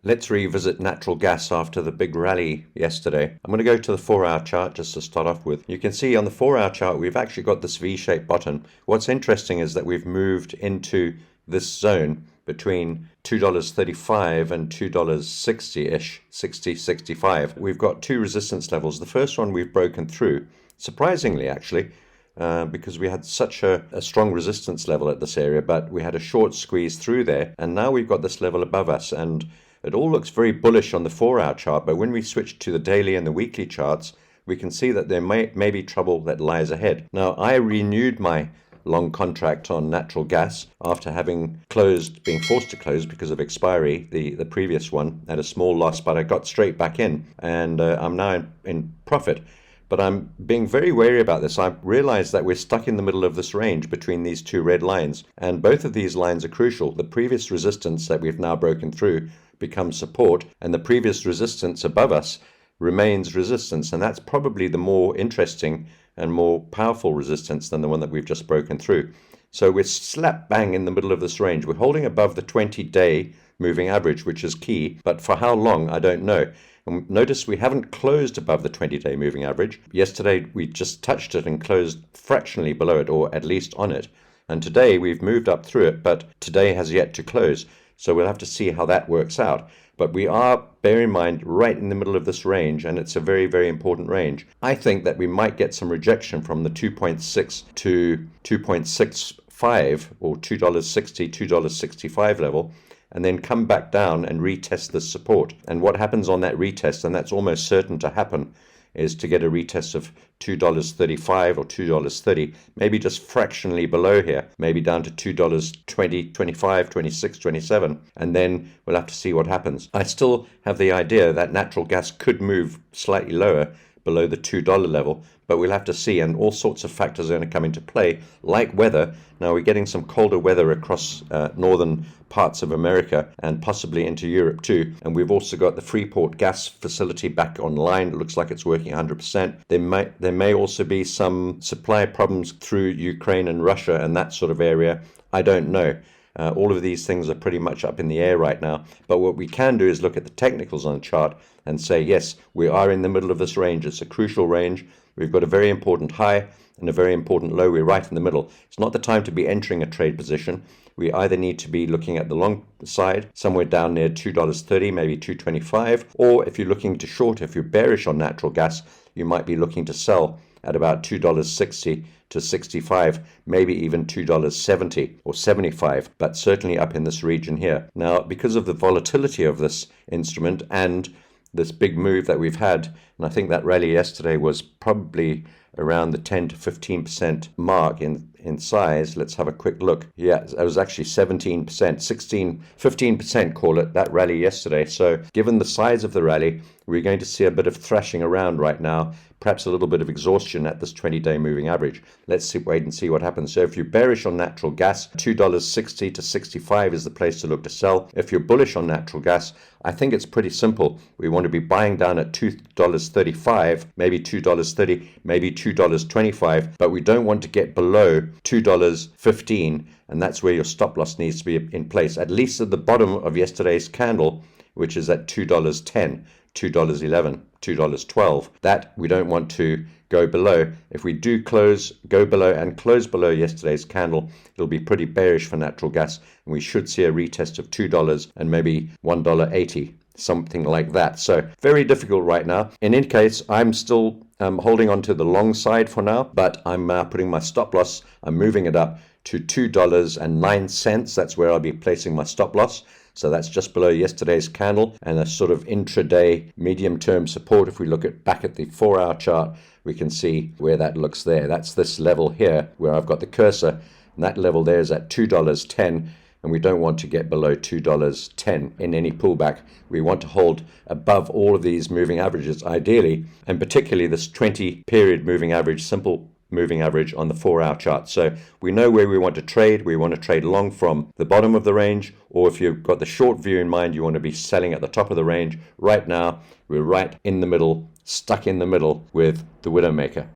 Let's revisit natural gas after the big rally yesterday. I'm going to go to the 4-hour chart just to start off with. You can see on the 4-hour chart we've actually got this V-shaped bottom. What's interesting is that we've moved into this zone between $2.35 and $2.60-ish, 60, 65. We've got two resistance levels. The first one we've broken through, surprisingly actually, because we had such a strong resistance level at this area, but we had a short squeeze through there, and now we've got this level above us, and it all looks very bullish on the 4-hour chart, but when we switch to the daily and the weekly charts, we can see that there may be trouble that lies ahead. Now, I renewed my long contract on natural gas after having being forced to close because of expiry, the previous one, at a small loss, but I got straight back in, and I'm now in profit. But I'm being very wary about this. I realize that we're stuck in the middle of this range between these two red lines, and both of these lines are crucial. The previous resistance that we've now broken through becomes support, and the previous resistance above us remains resistance, and that's probably the more interesting and more powerful resistance than the one that we've just broken through. So we're slap bang in the middle of this range. We're holding above the 20-day moving average, which is key, but for how long, I don't know. And notice we haven't closed above the 20-day moving average. Yesterday, we just touched it and closed fractionally below it, or at least on it. And today, we've moved up through it, but today has yet to close. So we'll have to see how that works out. But we are, bear in mind, right in the middle of this range, and it's a very, very important range. I think that we might get some rejection from the 2.6 to 2.65 or $2.60, $2.65 level, and then come back down and retest this support. And what happens on that retest, and that's almost certain to happen, is to get a retest of $2.35 or $2.30, maybe just fractionally below here, maybe down to $2.20, 25, 26, 27, and then we'll have to see what happens. I still have the idea that natural gas could move slightly lower below the $2 level, but we'll have to see, and all sorts of factors are going to come into play, like weather. Now we're getting some colder weather across northern parts of America and possibly into Europe too, and we've also got the Freeport gas facility back online. It looks like it's working 100%. There may also be some supply problems through Ukraine and Russia and that sort of area. I don't know. All of these things are pretty much up in the air right now. But what we can do is look at the technicals on the chart and say, yes, we are in the middle of this range. It's a crucial range. We've got a very important high and a very important low. We're right in the middle. It's not the time to be entering a trade position. We either need to be looking at the long side, somewhere down near $2.30, maybe $2.25, or if you're looking to short, if you're bearish on natural gas, you might be looking to sell at about $2.60 to 65, maybe even $2.70 or 75, but certainly up in this region here. Now, because of the volatility of this instrument and this big move that we've had, and I think that rally yesterday was probably around the 10 to 15% mark in size. Let's have a quick look. Yeah, it was actually 17%, 16, 15%, call it, that rally yesterday. So given the size of the rally, we're going to see a bit of thrashing around right now, perhaps a little bit of exhaustion at this 20-day moving average. Let's wait and see what happens. So if you're bearish on natural gas, $2.60 to 65 is the place to look to sell. If you're bullish on natural gas, I think it's pretty simple. We want to be buying down at $2.35, maybe $2.30, maybe $2.25, but we don't want to get below $2.15, and that's where your stop loss needs to be in place, at least at the bottom of yesterday's candle, which is at $2.10, $2.11, $2.12. That we don't want to go below. If we do go below and close below yesterday's candle, it'll be pretty bearish for natural gas, and we should see a retest of $2 and maybe $1.80, something like that. So very difficult right now. In any case, I'm still holding on to the long side for now, but I'm now putting my stop loss. I'm moving it up to $2.09. That's where I'll be placing my stop loss. So that's just below yesterday's candle, and a sort of intraday medium-term support. If we look back at the 4-hour chart, we can see where that looks there. That's this level here where I've got the cursor, and that level there is at $2.10, and we don't want to get below $2.10 in any pullback. We want to hold above all of these moving averages ideally, and particularly this 20-period moving average, simple moving average on the 4-hour chart. So we know where we want to trade. We want to trade long from the bottom of the range, or if you've got the short view in mind, you want to be selling at the top of the range. Right now, we're right in the middle, stuck in the middle with the Widowmaker.